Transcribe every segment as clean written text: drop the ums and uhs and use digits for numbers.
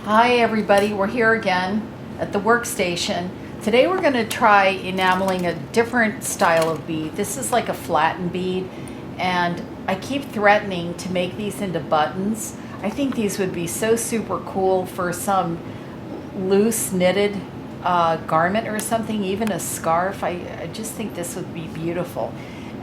Hi everybody, we're here again at the workstation. Today we're going to try enameling a different style of bead. This is like a flattened bead, and I keep threatening to make these into buttons. I think these would be so super cool for some loose knitted garment or something, even a scarf. I just think this would be beautiful.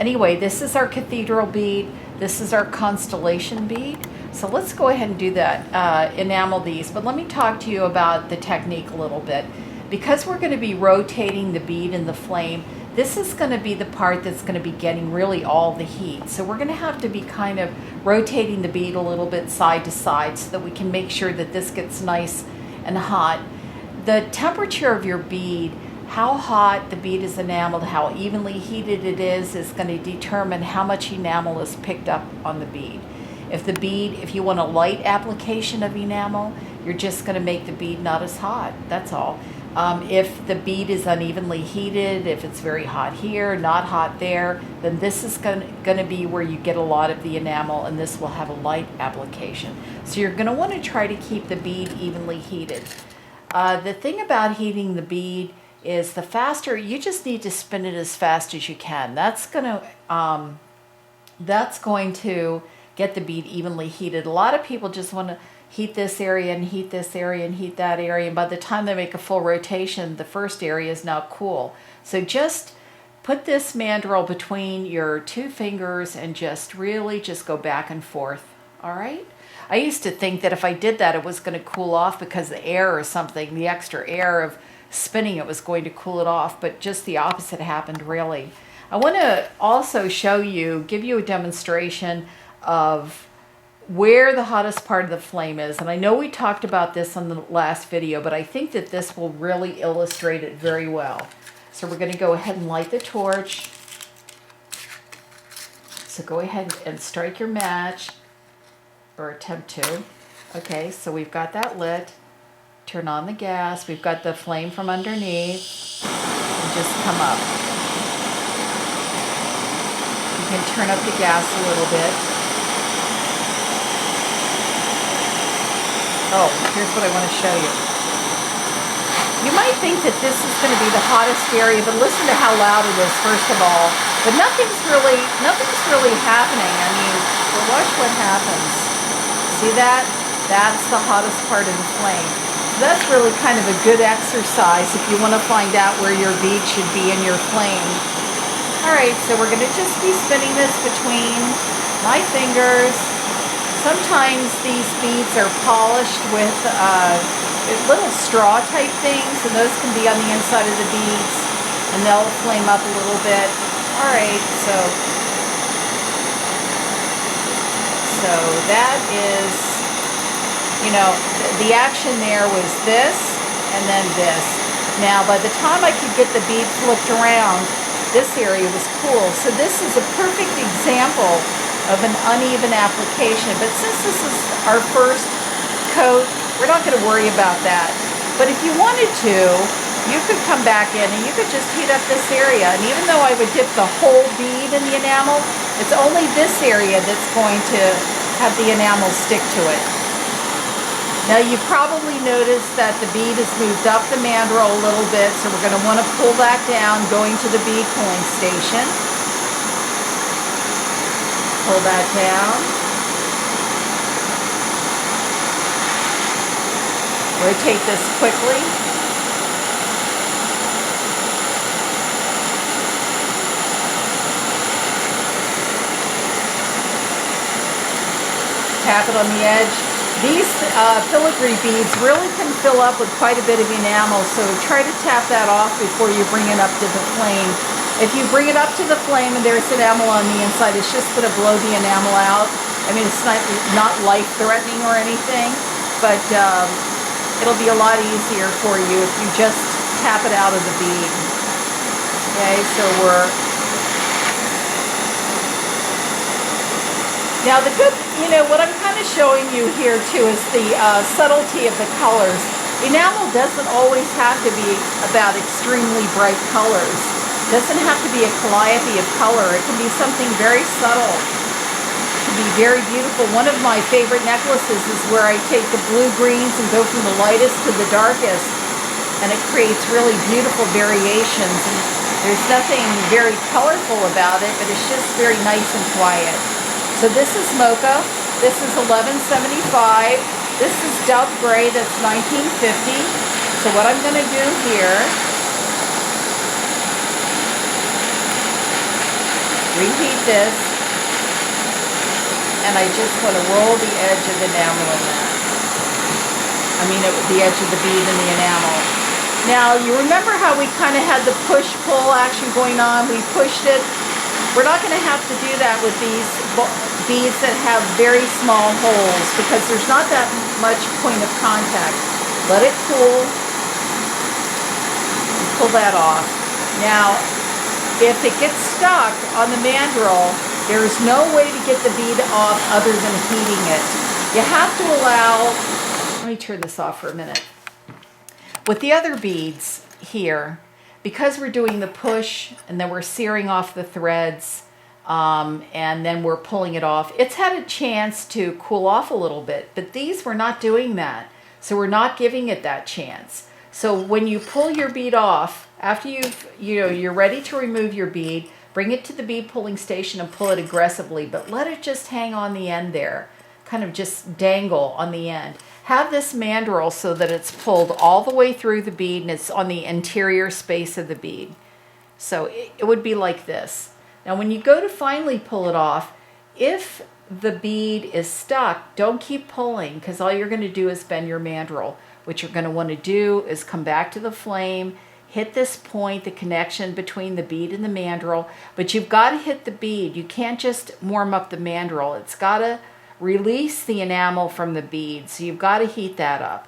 Anyway, this is our cathedral bead. This is our constellation bead. So let's go ahead and do that, enamel these. But let me talk to you about the technique a little bit. Because we're going to be rotating the bead in the flame, this is going to be the part that's going to be getting really all the heat. So we're going to have to be kind of rotating the bead a little bit side to side so that we can make sure that this gets nice and hot. The temperature of your bead, how hot the bead is enameled, how evenly heated it is going to determine how much enamel is picked up on the bead. If you want a light application of enamel, you're just going to make the bead not as hot. That's all. If the bead is unevenly heated, if it's very hot here, not hot there, then this is going to be where you get a lot of the enamel, and this will have a light application. So you're going to want to try to keep the bead evenly heated. The thing about heating the bead is the faster, you just need to spin it as fast as you can. That's going to get the bead evenly heated. A lot of people just want to heat this area and heat this area and heat that area, and by the time they make a full rotation, the first area is now cool. So just put this mandrel between your two fingers and just really just go back and forth. All right? I used to think that if I did that, it was going to cool off because the air or something, the extra air of spinning it was going to cool it off, but just the opposite happened really. I want to also give you a demonstration of where the hottest part of the flame is. And I know we talked about this on the last video, but I think that this will really illustrate it very well. So we're going to go ahead and light the torch. So go ahead and strike your match, or attempt to. Okay, so we've got that lit. Turn on the gas. We've got the flame from underneath. And just come up. You can turn up the gas a little bit. Oh, here's what I want to show you. You might think that this is going to be the hottest area, but listen to how loud it is, first of all. But nothing's really happening. I mean, well, watch what happens. See that? That's the hottest part of the flame. So that's really kind of a good exercise if you want to find out where your bead should be in your flame. All right, so we're going to just be spinning this between my fingers. Sometimes these beads are polished with little straw type things, and those can be on the inside of the beads, and they'll flame up a little bit. All right, so that is, the action there was this and then this. Now, by the time I could get the bead flipped around, this area was cool. So this is a perfect example of an uneven application, but since this is our first coat, we're not going to worry about that. But if you wanted to, you could come back in and you could just heat up this area, and even though I would dip the whole bead in the enamel, it's only this area that's going to have the enamel stick to it. Now you probably noticed that the bead has moved up the mandrel a little bit, so we're going to want to pull that down going to the bead pulling station. Pull that down. Rotate this quickly. Tap it on the edge. These filigree beads really can fill up with quite a bit of enamel, so try to tap that off before you bring it up to the flame. If you bring it up to the flame and there's enamel on the inside, it's just going to blow the enamel out. I mean, it's not life-threatening or anything, but it'll be a lot easier for you if you just tap it out of the bead. Okay, so now the good, what I'm kind of showing you here too is the subtlety of the colors. Enamel doesn't always have to be about extremely bright colors. It doesn't have to be a calliope of color. It can be something very subtle. to be very beautiful. One of my favorite necklaces is where I take the blue greens and go from the lightest to the darkest, and it creates really beautiful variations. And there's nothing very colorful about it, but it's just very nice and quiet. So this is Mocha. This is $11.75. This is Dove Gray. That's $19.50. So what I'm going to do here, reheat this, and I just want to roll the edge of the enamel in that. The edge of the bead in the enamel. Now, you remember how we kind of had the push-pull action going on? We pushed it. We're not going to have to do that with these beads that have very small holes because there's not that much point of contact. Let it cool. And pull that off. Now, if it gets stuck on the mandrel, there's no way to get the bead off other than heating it. You have to allow, let me turn this off for a minute. With the other beads here, because we're doing the push and then we're searing off the threads and then we're pulling it off, it's had a chance to cool off a little bit, but these we're not doing that. So we're not giving it that chance. So when you pull your bead off, after you're ready to remove your bead, bring it to the bead pulling station and pull it aggressively, but let it just hang on the end there, kind of just dangle on the end. Have this mandrel so that it's pulled all the way through the bead and it's on the interior space of the bead. So it would be like this. Now when you go to finally pull it off, if the bead is stuck, don't keep pulling because all you're going to do is bend your mandrel. What you're going to want to do is come back to the flame, hit this point, the connection between the bead and the mandrel, but you've got to hit the bead. You can't just warm up the mandrel. It's got to release the enamel from the bead, so you've got to heat that up.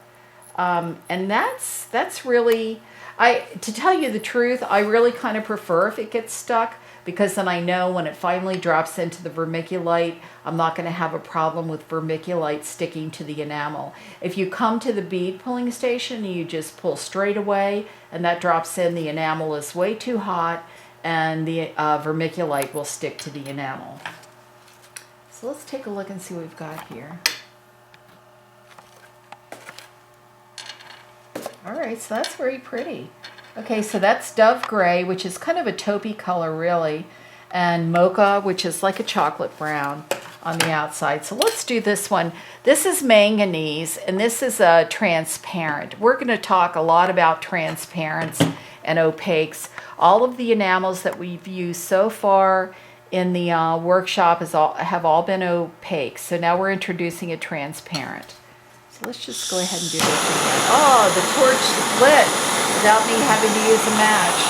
And that's really, to tell you the truth, I really kind of prefer if it gets stuck because then I know when it finally drops into the vermiculite, I'm not going to have a problem with vermiculite sticking to the enamel. If you come to the bead pulling station and you just pull straight away and that drops in, the enamel is way too hot and the vermiculite will stick to the enamel. So let's take a look and see what we've got here. All right, so that's very pretty. Okay, so that's Dove Gray, which is kind of a taupey color really, and Mocha, which is like a chocolate brown on the outside. So let's do this one. This is manganese, and this is a transparent. We're going to talk a lot about transparents and opaques. All of the enamels that we've used so far in the workshop have all been opaque. So now we're introducing a transparent. So let's just go ahead and do this again. Oh, the torch lit without me having to use a match.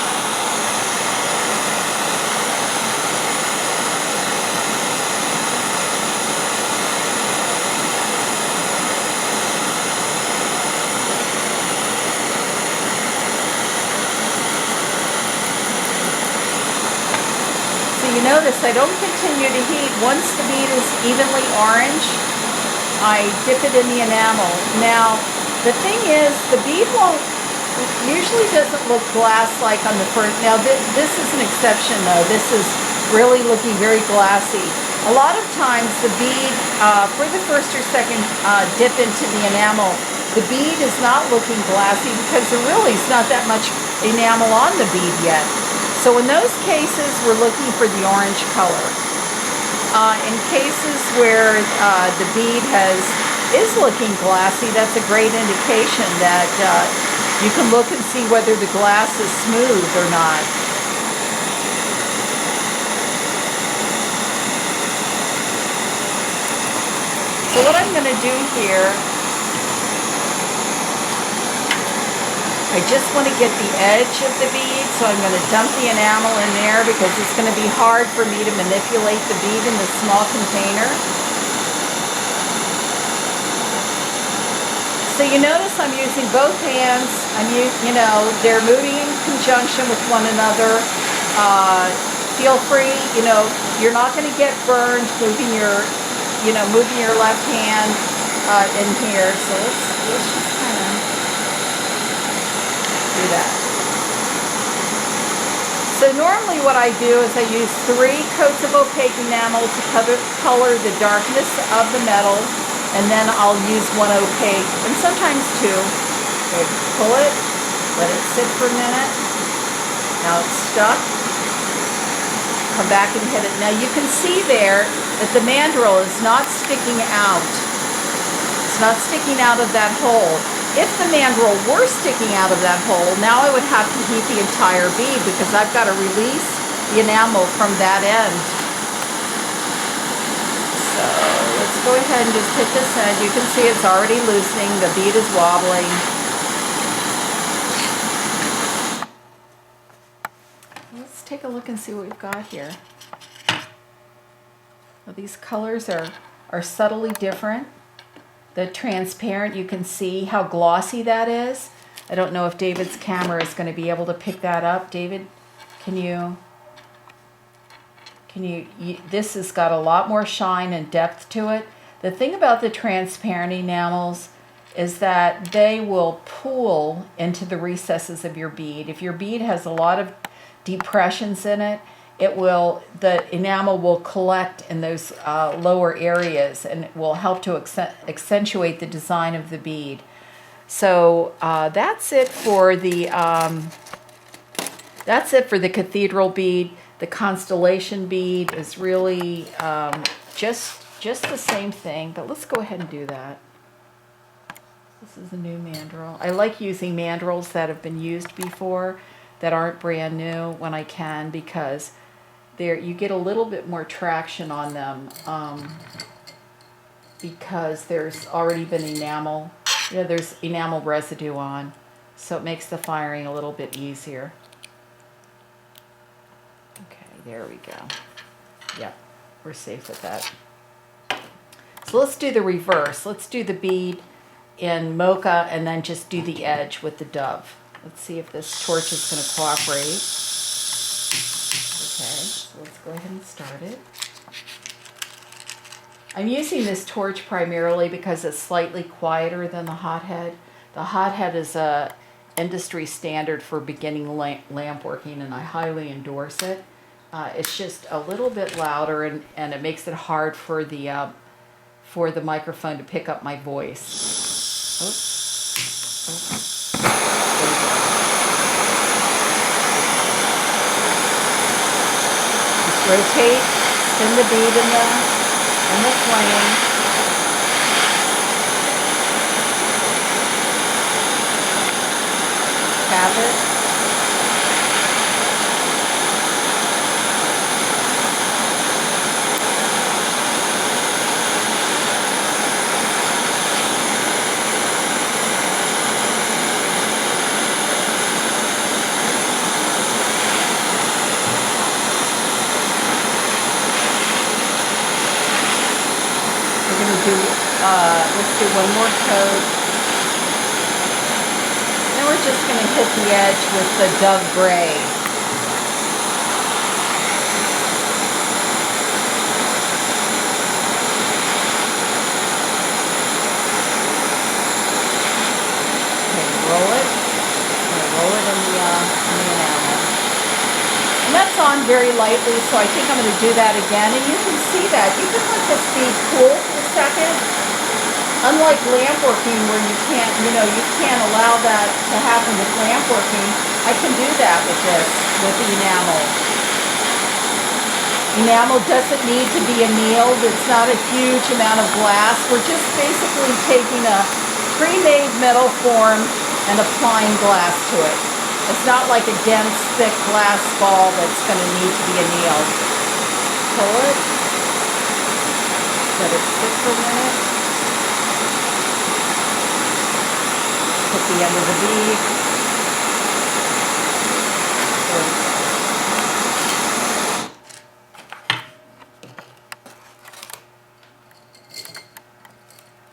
So you notice I don't continue to heat. Once the bead is evenly orange, I dip it in the enamel. Now, the thing is, the bead usually doesn't look glass-like on the first. Now, this is an exception, though. This is really looking very glassy. A lot of times, the bead, for the first or second dip into the enamel, the bead is not looking glassy because there really is not that much enamel on the bead yet. So in those cases, we're looking for the orange color. In cases where the bead is looking glassy, that's a great indication that you can look and see whether the glass is smooth or not. So what I'm going to do here, I just want to get the edge of the bead, so I'm going to dump the enamel in there because it's going to be hard for me to manipulate the bead in this small container. So you notice I'm using both hands. They're moving in conjunction with one another. Feel free, you're not going to get burned moving your left hand in here. So let's just kind of do that. So normally what I do is I use 3 coats of opaque enamel to color the darkness of the metal, and then I'll use 1 opaque, and sometimes 2. Okay, pull it, let it sit for a minute. Now it's stuck. Come back and hit it. Now you can see there that the mandrel is not sticking out. It's not sticking out of that hole. If the mandrel were sticking out of that hole, now I would have to heat the entire bead because I've got to release the enamel from that end. So let's go ahead and just hit this end. You can see it's already loosening. The bead is wobbling. Let's take a look and see what we've got here. Well, these colors are subtly different. The transparent, you can see how glossy that is. I don't know if David's camera is going to be able to pick that up. David, can you this has got a lot more shine and depth to it. The thing about the transparent enamels is that they will pool into the recesses of your bead. If your bead has a lot of depressions in it, the enamel will collect in those lower areas, and it will help to accentuate the design of the bead. So that's it for the cathedral bead. The Constellation bead is really just the same thing, but let's go ahead and do that. This is a new mandrel. I like using mandrels that have been used before, that aren't brand new when I can, because you get a little bit more traction on them because there's already been enamel. There's enamel residue on, so it makes the firing a little bit easier. Okay, there we go. Yep, we're safe with that. So let's do the reverse. Let's do the bead in mocha and then just do the edge with the dove. Let's see if this torch is going to cooperate. Okay, so let's go ahead and start it. I'm using this torch primarily because it's slightly quieter than the hothead. The hothead is a industry standard for beginning lamp working, and I highly endorse it. It's just a little bit louder, and it makes it hard for the microphone to pick up my voice. Oops. Rotate, spin the bead in the flame. Tap it. Let's do one more coat. Then we're just going to hit the edge with the dove gray. Okay, roll it. Roll it in the enamel. And that's on very lightly, so I think I'm going to do that again. And you can see that. You can let this bead cool for a second. Unlike lamp working, where you can't allow that to happen with lamp working, I can do that with this, with the enamel. Enamel doesn't need to be annealed. It's not a huge amount of glass. We're just basically taking a pre-made metal form and applying glass to it. It's not like a dense, thick glass ball that's going to need to be annealed. Pull it. Let it sit for a minute. Put the end of the bead.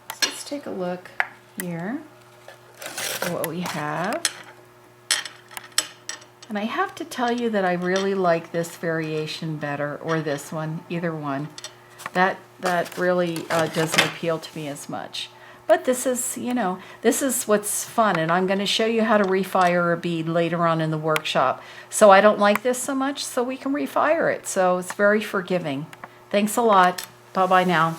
So let's take a look here at what we have. And I have to tell you that I really like this variation better, or this one, either one. That really doesn't appeal to me as much. But this is, you know, this is what's fun, and I'm going to show you how to refire a bead later on in the workshop. So I don't like this so much, so we can refire it. So it's very forgiving. Thanks a lot. Bye-bye now.